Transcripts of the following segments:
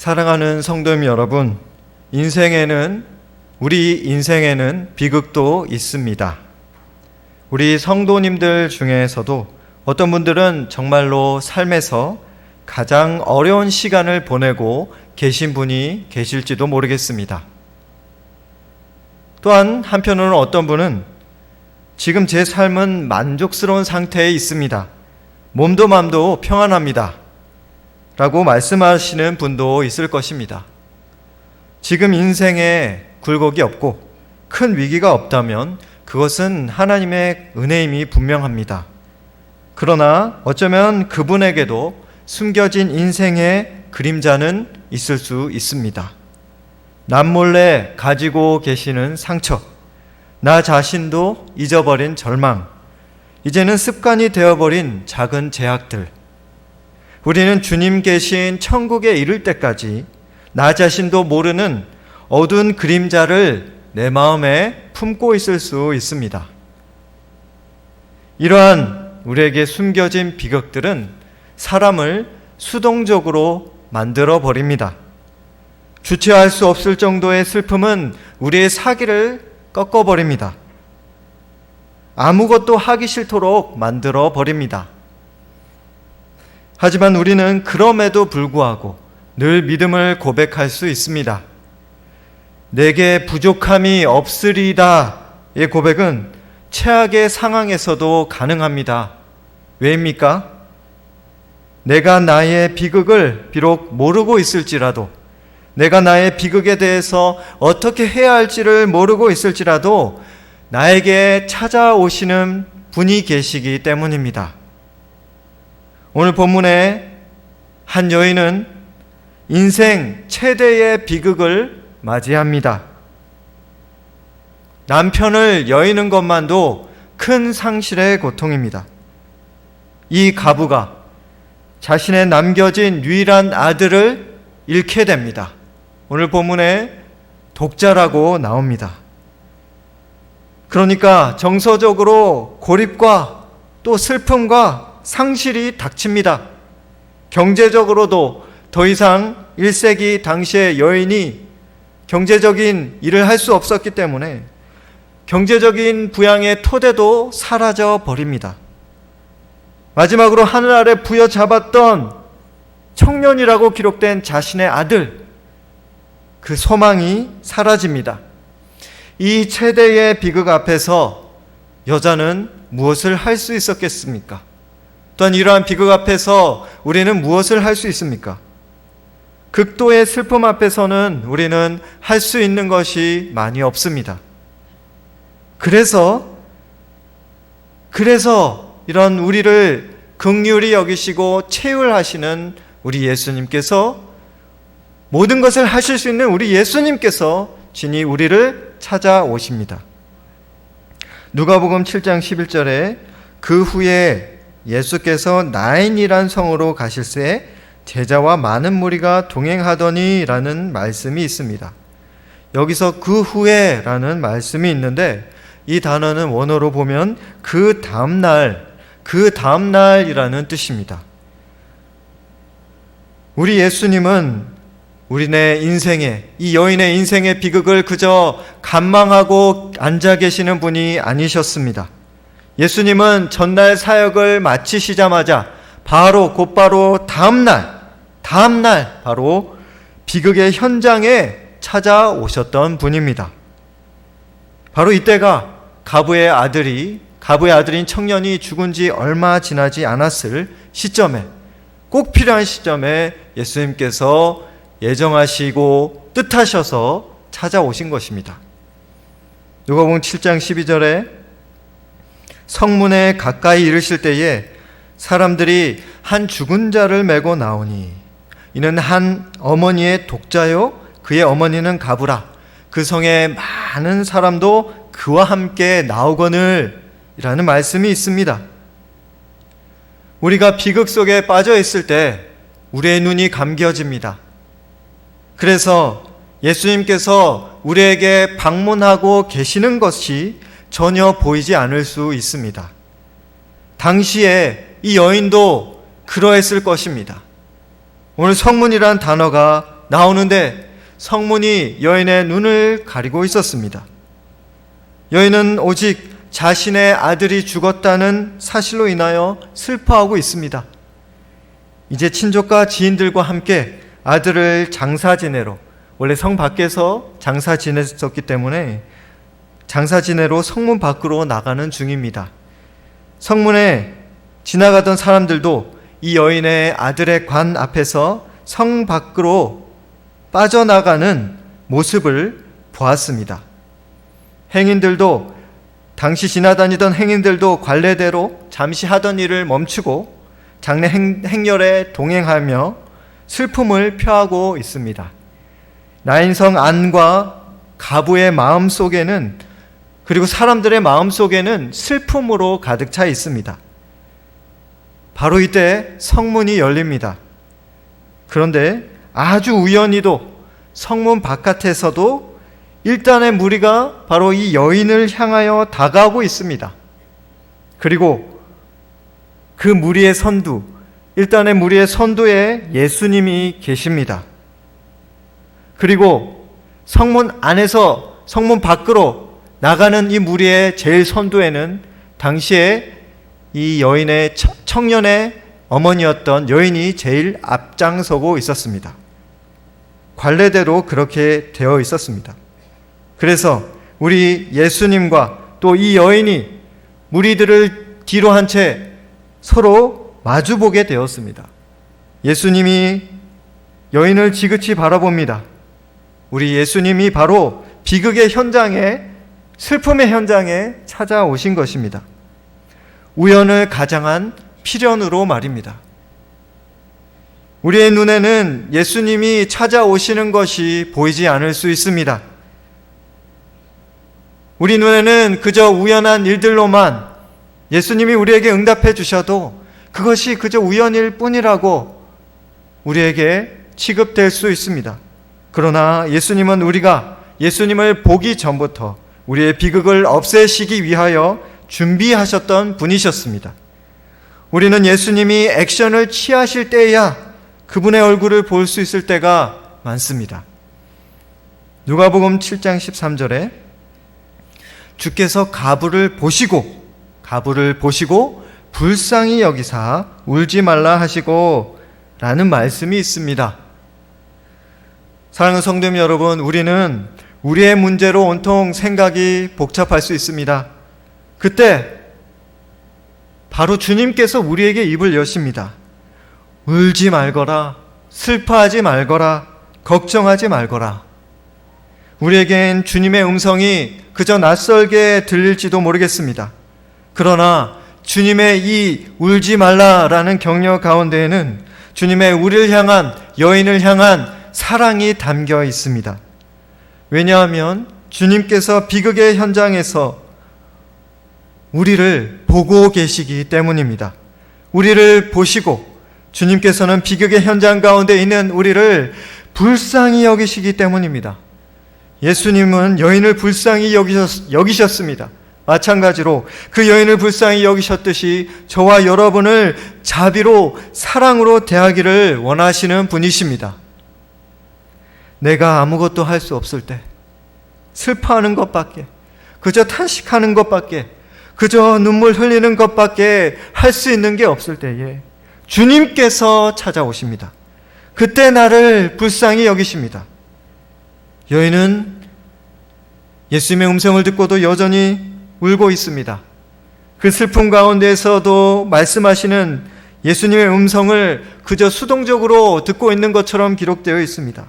사랑하는 성도님 여러분, 우리 인생에는 비극도 있습니다. 우리 성도님들 중에서도 어떤 분들은 정말로 삶에서 가장 어려운 시간을 보내고 계신 분이 계실지도 모르겠습니다. 또한 한편으로는 어떤 분은 지금 제 삶은 만족스러운 상태에 있습니다. 몸도 마음도 평안합니다. 라고 말씀하시는 분도 있을 것입니다. 지금 인생에 굴곡이 없고 큰 위기가 없다면 그것은 하나님의 은혜임이 분명합니다. 그러나 어쩌면 그분에게도 숨겨진 인생의 그림자는 있을 수 있습니다. 남몰래 가지고 계시는 상처, 나 자신도 잊어버린 절망, 이제는 습관이 되어버린 작은 제약들, 우리는 주님 계신 천국에 이를 때까지 나 자신도 모르는 어두운 그림자를 내 마음에 품고 있을 수 있습니다. 이러한 우리에게 숨겨진 비극들은 사람을 수동적으로 만들어 버립니다. 주체할 수 없을 정도의 슬픔은 우리의 사기를 꺾어버립니다. 아무것도 하기 싫도록 만들어 버립니다. 하지만 우리는 그럼에도 불구하고 늘 믿음을 고백할 수 있습니다. 내게 부족함이 없으리다의 고백은 최악의 상황에서도 가능합니다. 왜입니까? 내가 나의 비극을 비록 모르고 있을지라도, 내가 나의 비극에 대해서 어떻게 해야 할지를 모르고 있을지라도 나에게 찾아오시는 분이 계시기 때문입니다. 오늘 본문에 한 여인은 인생 최대의 비극을 맞이합니다. 남편을 여의는 것만도 큰 상실의 고통입니다. 이 가부가 자신의 남겨진 유일한 아들을 잃게 됩니다. 오늘 본문에 독자라고 나옵니다. 그러니까 정서적으로 고립과 또 슬픔과 상실이 닥칩니다. 경제적으로도 더 이상 1세기 당시의 여인이 경제적인 일을 할 수 없었기 때문에 경제적인 부양의 토대도 사라져 버립니다. 마지막으로 하늘 아래 부여잡았던 청년이라고 기록된 자신의 아들, 그 소망이 사라집니다. 이 최대의 비극 앞에서 여자는 무엇을 할 수 있었겠습니까? 또한 이러한 비극 앞에서 우리는 무엇을 할 수 있습니까? 극도의 슬픔 앞에서는 우리는 할 수 있는 것이 많이 없습니다. 그래서 이런 우리를 긍휼히 여기시고 채울하시는 우리 예수님께서, 모든 것을 하실 수 있는 우리 예수님께서 진히 우리를 찾아오십니다. 누가복음 7장 11절에 그 후에 예수께서 나인이란 성으로 가실새 제자와 많은 무리가 동행하더니 라는 말씀이 있습니다. 여기서 그 후에 라는 말씀이 있는데 이 단어는 원어로 보면 그 다음날이라는 뜻입니다. 우리 예수님은 우리네 인생의, 이 여인의 인생의 비극을 그저 간망하고 앉아 계시는 분이 아니셨습니다. 예수님은 전날 사역을 마치시자마자 곧바로 다음날 바로 비극의 현장에 찾아오셨던 분입니다. 바로 이때가 가부의 아들인 청년이 죽은 지 얼마 지나지 않았을 시점에, 꼭 필요한 시점에 예수님께서 예정하시고 뜻하셔서 찾아오신 것입니다. 누가복음 7장 12절에 성문에 가까이 이르실 때에 사람들이 한 죽은 자를 메고 나오니 이는 한 어머니의 독자요 그의 어머니는 가부라. 그 성에 많은 사람도 그와 함께 나오거늘 이라는 말씀이 있습니다. 우리가 비극 속에 빠져 있을 때 우리의 눈이 감겨집니다. 그래서 예수님께서 우리에게 방문하고 계시는 것이 전혀 보이지 않을 수 있습니다. 당시에 이 여인도 그러했을 것입니다. 오늘 성문이란 단어가 나오는데 성문이 여인의 눈을 가리고 있었습니다. 여인은 오직 자신의 아들이 죽었다는 사실로 인하여 슬퍼하고 있습니다. 이제 친족과 지인들과 함께 아들을 장사 지내러, 원래 성 밖에서 장사 지냈었기 때문에 장사 지내러 성문 밖으로 나가는 중입니다. 성문에 지나가던 사람들도 이 여인의 아들의 관 앞에서 성 밖으로 빠져나가는 모습을 보았습니다. 행인들도, 당시 지나다니던 행인들도 관례대로 잠시 하던 일을 멈추고 장례 행렬에 동행하며 슬픔을 표하고 있습니다. 나인성 안과 가부의 마음 속에는, 그리고 사람들의 마음 속에는 슬픔으로 가득 차 있습니다. 바로 이때 성문이 열립니다. 그런데 아주 우연히도 성문 바깥에서도 일단의 무리가 바로 이 여인을 향하여 다가오고 있습니다. 그리고 그 무리의 선두, 일단의 무리의 선두에 예수님이 계십니다. 그리고 성문 안에서 성문 밖으로 나가는 이 무리의 제일 선두에는 당시에 이 여인의 청년의 어머니였던 여인이 제일 앞장서고 있었습니다. 관례대로 그렇게 되어 있었습니다. 그래서 우리 예수님과 또 이 여인이 무리들을 뒤로 한 채 서로 마주보게 되었습니다. 예수님이 여인을 지그치 바라봅니다. 우리 예수님이 바로 비극의 현장에, 슬픔의 현장에 찾아오신 것입니다. 우연을 가장한 필연으로 말입니다. 우리의 눈에는 예수님이 찾아오시는 것이 보이지 않을 수 있습니다. 우리 눈에는 그저 우연한 일들로만 예수님이 우리에게 응답해 주셔도 그것이 그저 우연일 뿐이라고 우리에게 취급될 수 있습니다. 그러나 예수님은 우리가 예수님을 보기 전부터 우리의 비극을 없애시기 위하여 준비하셨던 분이셨습니다. 우리는 예수님이 액션을 취하실 때야 그분의 얼굴을 볼 수 있을 때가 많습니다. 누가복음 7장 13절에 주께서 가부를 보시고 불쌍히 여기사 울지 말라 하시고 라는 말씀이 있습니다. 사랑하는 성도님 여러분, 우리는 우리의 문제로 온통 생각이 복잡할 수 있습니다. 그때 바로 주님께서 우리에게 입을 여십니다. 울지 말거라, 슬퍼하지 말거라, 걱정하지 말거라. 우리에겐 주님의 음성이 그저 낯설게 들릴지도 모르겠습니다. 그러나 주님의 이 울지 말라라는 격려 가운데에는 주님의 우리를 향한, 여인을 향한 사랑이 담겨 있습니다. 왜냐하면 주님께서 비극의 현장에서 우리를 보고 계시기 때문입니다. 우리를 보시고 주님께서는 비극의 현장 가운데 있는 우리를 불쌍히 여기시기 때문입니다. 예수님은 여인을 불쌍히 여기셨습니다. 마찬가지로 그 여인을 불쌍히 여기셨듯이 저와 여러분을 자비로, 사랑으로 대하기를 원하시는 분이십니다. 내가 아무것도 할 수 없을 때, 슬퍼하는 것밖에, 그저 탄식하는 것밖에, 그저 눈물 흘리는 것밖에 할 수 있는 게 없을 때에 주님께서 찾아오십니다. 그때 나를 불쌍히 여기십니다. 여인은 예수님의 음성을 듣고도 여전히 울고 있습니다. 그 슬픔 가운데에서도 말씀하시는 예수님의 음성을 그저 수동적으로 듣고 있는 것처럼 기록되어 있습니다.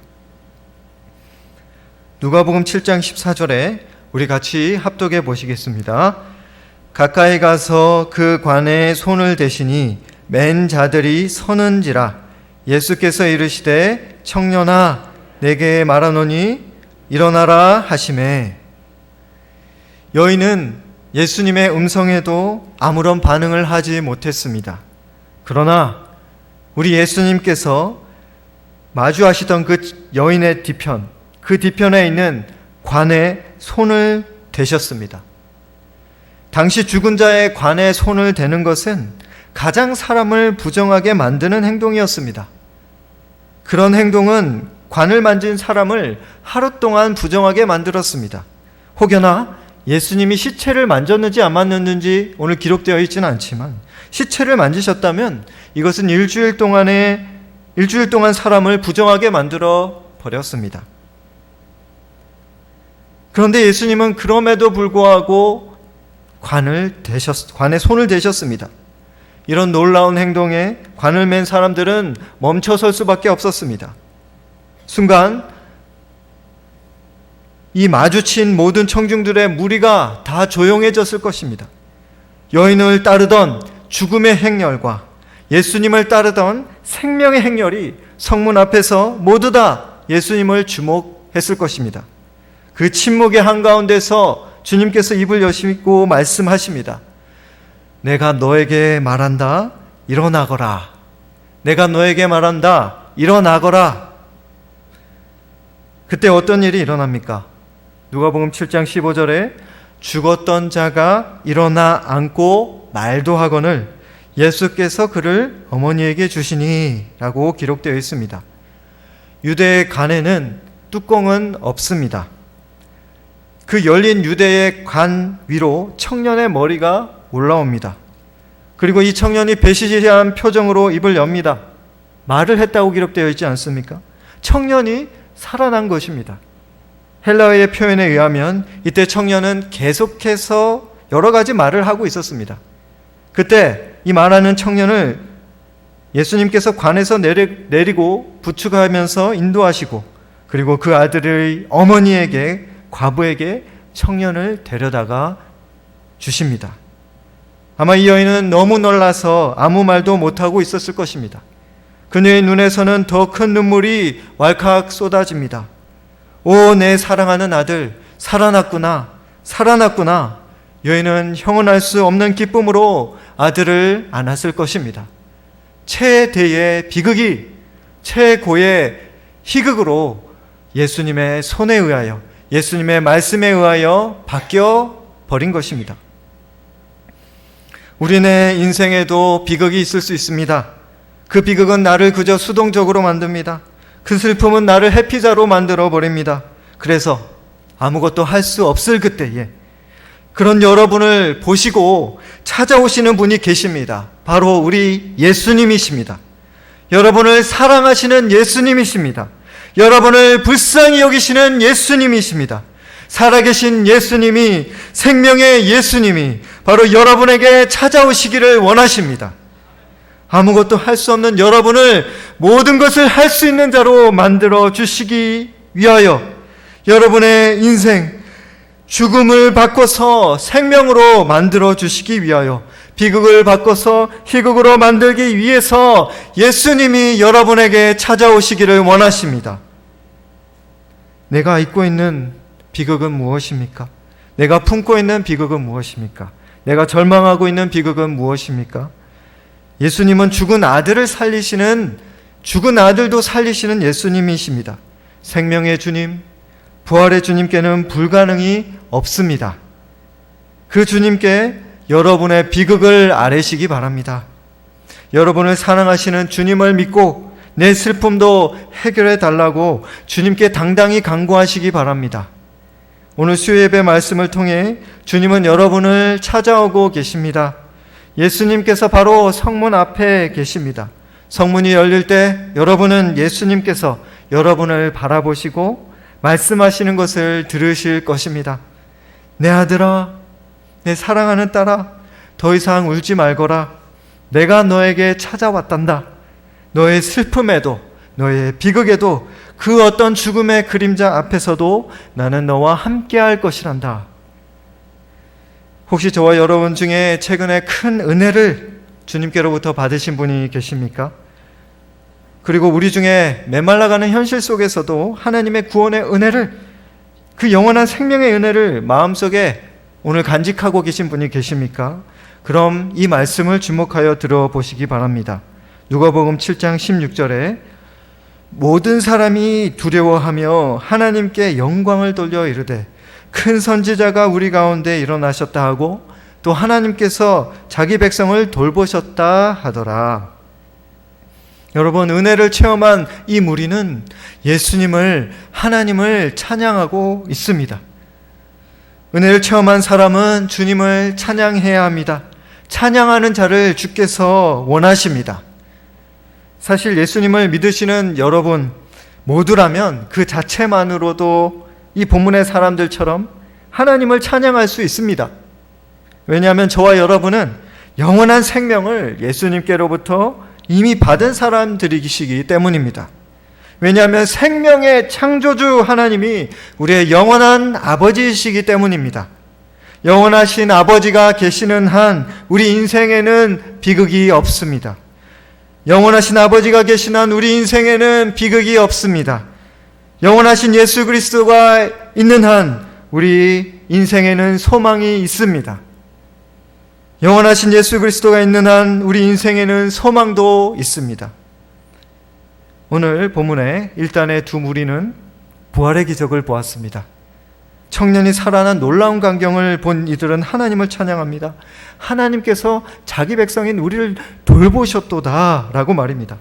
누가복음 7장 14절에 우리 같이 합독해 보시겠습니다. 가까이 가서 그 관에 손을 대시니 맨 자들이 서는지라. 예수께서 이르시되 청년아 내게 말하노니 일어나라 하시매. 여인은 예수님의 음성에도 아무런 반응을 하지 못했습니다. 그러나 우리 예수님께서 마주하시던 그 여인의 뒤편, 그 뒤편에 있는 관에 손을 대셨습니다. 당시 죽은 자의 관에 손을 대는 것은 가장 사람을 부정하게 만드는 행동이었습니다. 그런 행동은 관을 만진 사람을 하루 동안 부정하게 만들었습니다. 혹여나 예수님이 시체를 만졌는지 안 만졌는지 오늘 기록되어 있지는 않지만 시체를 만지셨다면 이것은 일주일 동안 사람을 부정하게 만들어 버렸습니다. 그런데 예수님은 그럼에도 불구하고 관에 손을 대셨습니다. 이런 놀라운 행동에 관을 맨 사람들은 멈춰설 수밖에 없었습니다. 순간 이 마주친 모든 청중들의 무리가 다 조용해졌을 것입니다. 여인을 따르던 죽음의 행렬과 예수님을 따르던 생명의 행렬이 성문 앞에서 모두 다 예수님을 주목했을 것입니다. 그 침묵의 한가운데서 주님께서 입을 여시고 말씀하십니다. 내가 너에게 말한다, 일어나거라. 내가 너에게 말한다, 일어나거라. 그때 어떤 일이 일어납니까? 누가복음 7장 15절에 죽었던 자가 일어나 앉고 말도 하거늘 예수께서 그를 어머니에게 주시니 라고 기록되어 있습니다. 유대의 관에는 뚜껑은 없습니다. 그 열린 유대의 관 위로 청년의 머리가 올라옵니다. 그리고 이 청년이 배시시한 표정으로 입을 엽니다. 말을 했다고 기록되어 있지 않습니까? 청년이 살아난 것입니다. 헬라어의 표현에 의하면 이때 청년은 계속해서 여러 가지 말을 하고 있었습니다. 그때 이 말하는 청년을 예수님께서 관에서 내리고 부축하면서 인도하시고 그리고 그 아들의 어머니에게 과부에게 청년을 데려다가 주십니다. 아마 이 여인은 너무 놀라서 아무 말도 못하고 있었을 것입니다. 그녀의 눈에서는 더 큰 눈물이 왈칵 쏟아집니다. 오, 내 사랑하는 아들, 살아났구나, 살아났구나. 여인은 형언할 수 없는 기쁨으로 아들을 안았을 것입니다. 최대의 비극이 최고의 희극으로 예수님의 손에 의하여, 예수님의 말씀에 의하여 바뀌어 버린 것입니다. 우리네 인생에도 비극이 있을 수 있습니다. 그 비극은 나를 그저 수동적으로 만듭니다. 그 슬픔은 나를 해피자로 만들어 버립니다. 그래서 아무것도 할 수 없을 그때에 그런 여러분을 보시고 찾아오시는 분이 계십니다. 바로 우리 예수님이십니다. 여러분을 사랑하시는 예수님이십니다. 여러분을 불쌍히 여기시는 예수님이십니다. 살아계신 예수님이, 생명의 예수님이 바로 여러분에게 찾아오시기를 원하십니다. 아무것도 할 수 없는 여러분을 모든 것을 할 수 있는 자로 만들어 주시기 위하여 여러분의 인생, 죽음을 바꿔서 생명으로 만들어 주시기 위하여 비극을 바꿔서 희극으로 만들기 위해서 예수님이 여러분에게 찾아오시기를 원하십니다. 내가 잊고 있는 비극은 무엇입니까? 내가 품고 있는 비극은 무엇입니까? 내가 절망하고 있는 비극은 무엇입니까? 예수님은 죽은 아들도 살리시는 예수님이십니다. 생명의 주님, 부활의 주님께는 불가능이 없습니다. 그 주님께 여러분의 비극을 아뢰시기 바랍니다. 여러분을 사랑하시는 주님을 믿고 내 슬픔도 해결해 달라고 주님께 당당히 간구하시기 바랍니다. 오늘 수요예배 말씀을 통해 주님은 여러분을 찾아오고 계십니다. 예수님께서 바로 성문 앞에 계십니다. 성문이 열릴 때 여러분은 예수님께서 여러분을 바라보시고 말씀하시는 것을 들으실 것입니다. 내 아들아, 내 사랑하는 딸아, 더 이상 울지 말거라. 내가 너에게 찾아왔단다. 너의 슬픔에도, 너의 비극에도, 그 어떤 죽음의 그림자 앞에서도 나는 너와 함께 할 것이란다. 혹시 저와 여러분 중에 최근에 큰 은혜를 주님께로부터 받으신 분이 계십니까? 그리고 우리 중에 메말라가는 현실 속에서도 하나님의 구원의 은혜를, 그 영원한 생명의 은혜를 마음속에 오늘 간직하고 계신 분이 계십니까? 그럼 이 말씀을 주목하여 들어보시기 바랍니다. 누가복음 7장 16절에 모든 사람이 두려워하며 하나님께 영광을 돌려 이르되 큰 선지자가 우리 가운데 일어나셨다 하고 또 하나님께서 자기 백성을 돌보셨다 하더라. 여러분, 은혜를 체험한 이 무리는 예수님을, 하나님을 찬양하고 있습니다. 은혜를 체험한 사람은 주님을 찬양해야 합니다. 찬양하는 자를 주께서 원하십니다. 사실 예수님을 믿으시는 여러분 모두라면 그 자체만으로도 이 본문의 사람들처럼 하나님을 찬양할 수 있습니다. 왜냐하면 저와 여러분은 영원한 생명을 예수님께로부터 이미 받은 사람들이시기 때문입니다. 왜냐하면 생명의 창조주 하나님이 우리의 영원한 아버지이시기 때문입니다. 영원하신 아버지가 계시는 한 우리 인생에는 비극이 없습니다. 영원하신 아버지가 계신 한 우리 인생에는 비극이 없습니다. 영원하신 예수 그리스도가 있는 한 우리 인생에는 소망이 있습니다. 영원하신 예수 그리스도가 있는 한 우리 인생에는 소망도 있습니다. 오늘 본문의 1단의 두 무리는 부활의 기적을 보았습니다. 청년이 살아난 놀라운 광경을 본 이들은 하나님을 찬양합니다. 하나님께서 자기 백성인 우리를 돌보셨도다 라고 말입니다.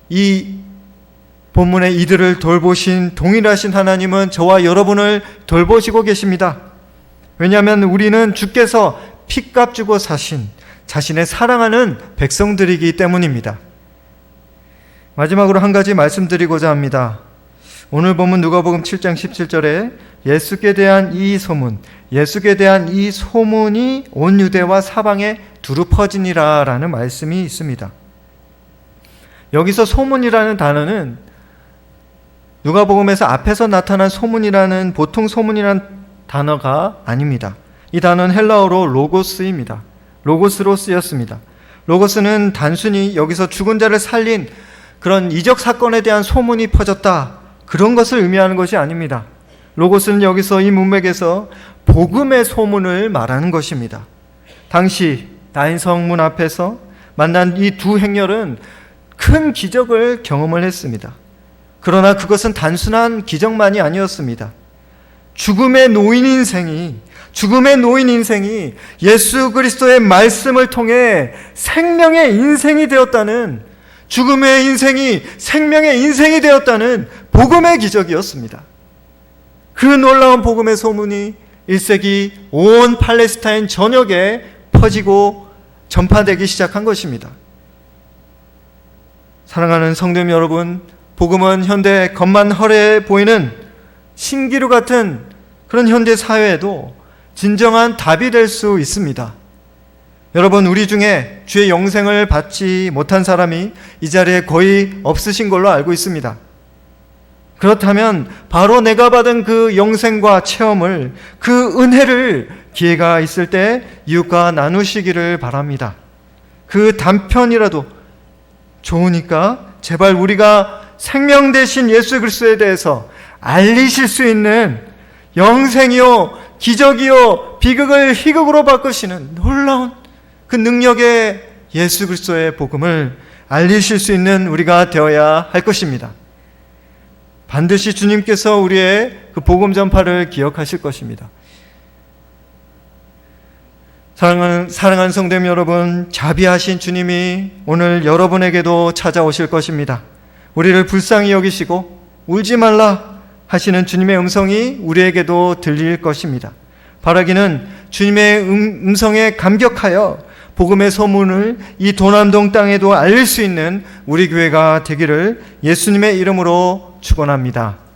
이 본문의 이들을 돌보신 동일하신 하나님은 저와 여러분을 돌보시고 계십니다. 왜냐하면 우리는 주께서 피값 주고 사신 자신의 사랑하는 백성들이기 때문입니다. 마지막으로 한 가지 말씀드리고자 합니다. 오늘 본문 누가복음 7장 17절에 예수께 대한 이 소문이 온 유대와 사방에 두루 퍼지니라 라는 말씀이 있습니다. 여기서 소문이라는 단어는 누가복음에서 앞에서 나타난 소문이라는 보통 소문이라는 단어가 아닙니다. 이 단어는 헬라어로 로고스입니다. 로고스로 쓰였습니다. 로고스는 단순히 여기서 죽은 자를 살린 그런 이적 사건에 대한 소문이 퍼졌다, 그런 것을 의미하는 것이 아닙니다. 로고스는 여기서 이 문맥에서 복음의 소문을 말하는 것입니다. 당시 나인 성문 앞에서 만난 이 두 행렬은 큰 기적을 경험을 했습니다. 그러나 그것은 단순한 기적만이 아니었습니다. 죽음의 노인 인생이 예수 그리스도의 말씀을 통해 생명의 인생이 되었다는, 죽음의 인생이 생명의 인생이 되었다는 복음의 기적이었습니다. 그 놀라운 복음의 소문이 1세기 온 팔레스타인 전역에 퍼지고 전파되기 시작한 것입니다. 사랑하는 성도님 여러분, 복음은 현대 겉만 화려해 보이는 신기루 같은 그런 현대 사회에도 진정한 답이 될 수 있습니다. 여러분, 우리 중에 주의 영생을 받지 못한 사람이 이 자리에 거의 없으신 걸로 알고 있습니다. 그렇다면 바로 내가 받은 그 영생과 체험을, 그 은혜를 기회가 있을 때 이웃과 나누시기를 바랍니다. 그 단편이라도 좋으니까 제발 우리가 생명 되신 예수 그리스도에 대해서 알리실 수 있는 영생이요, 기적이요, 비극을 희극으로 바꾸시는 놀라운 그 능력의 예수 그리스도의 복음을 알리실 수 있는 우리가 되어야 할 것입니다. 반드시 주님께서 우리의 그 복음 전파를 기억하실 것입니다. 사랑하는 성도님 여러분, 자비하신 주님이 오늘 여러분에게도 찾아오실 것입니다. 우리를 불쌍히 여기시고 울지 말라 하시는 주님의 음성이 우리에게도 들릴 것입니다. 바라기는 주님의 음성에 감격하여 복음의 소문을 이 도남동 땅에도 알릴 수 있는 우리 교회가 되기를 예수님의 이름으로 축원합니다.